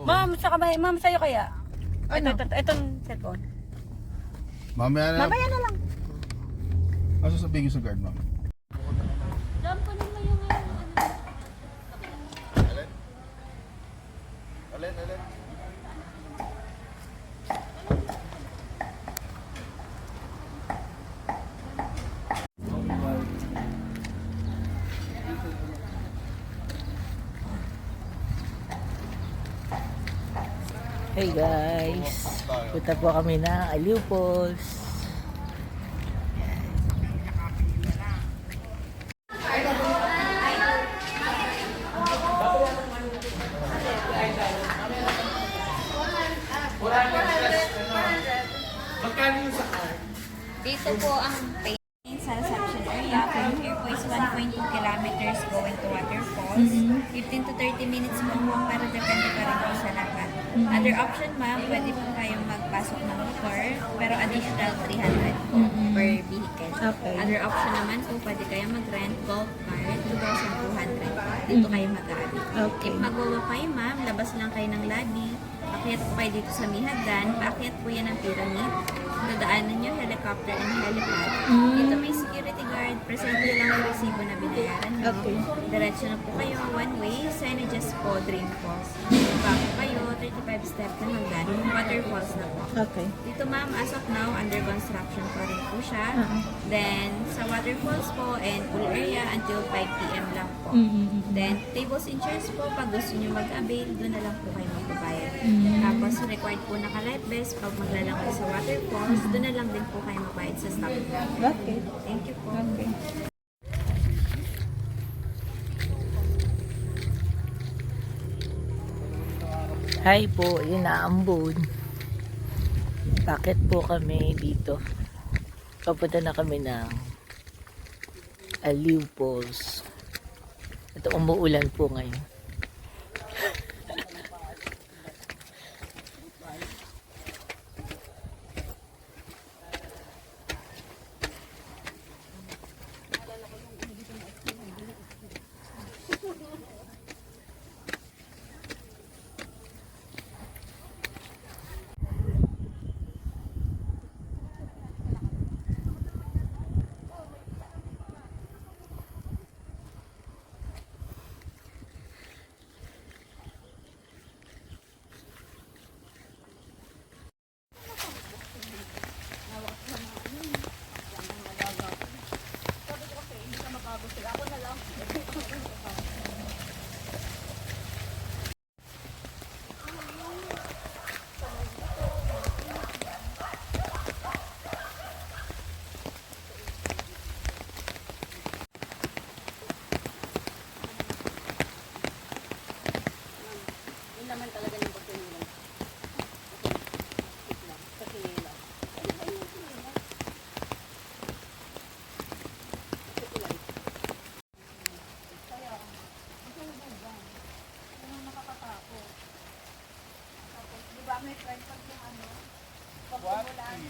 Ma'am, ma'am, sa'yo kaya? Ano? Itong cellphone. Mamaya na. Mamaya na lang. Ano sasabihin ko sa guard, ma'am? Alin? Hey guys, punta po kami ng Aliw Falls. Dito po ang pay sa reception area. From here po is 1.2 kilometers going to waterfalls. 15 to 30 minutes po po, pero depende pa rin po sa lakad. Other option ma'am, pwede po kayong magpasok ng motor, pero additional 300 po per vehicle. Okay. Other option naman po, pwede kayong mag-rent golf cart, 2,200. Dito kayo mag-aabi. Okay. If mag-walk kayo ma'am, labas lang kayo ng lobby. Akyat po kayo dito sa Mihagan. Paakyat po yan ang pyramid. Dadaanan nyo helicopter and helipad. Dito may security guard. Present nyo lang yung resibo na binayaran nyo. Okay. Diretso na po kayo. One way. Signages po. Dream Falls. Bago kayo, 35 step na hanggang waterfalls na po. Okay. Dito ma'am, as of now, under construction pa rin po siya. Then, sa waterfalls po and pool area until 5 p.m. lang po. Then, tables and chairs po, pag gusto nyo mag-avail, doon na lang po kayo magbabayad. Tapos, required po naka-life vest pag maglalakad sa waterfalls, doon na lang din po kayo magbayad sa stop. Okay. Thank you po. Okay. Hi po, inaambon. Bakit po kami dito? Papunta na kami ng Aliw Falls. Ito, umuulan po ngayon. May friend pag yung ano, pag umulan.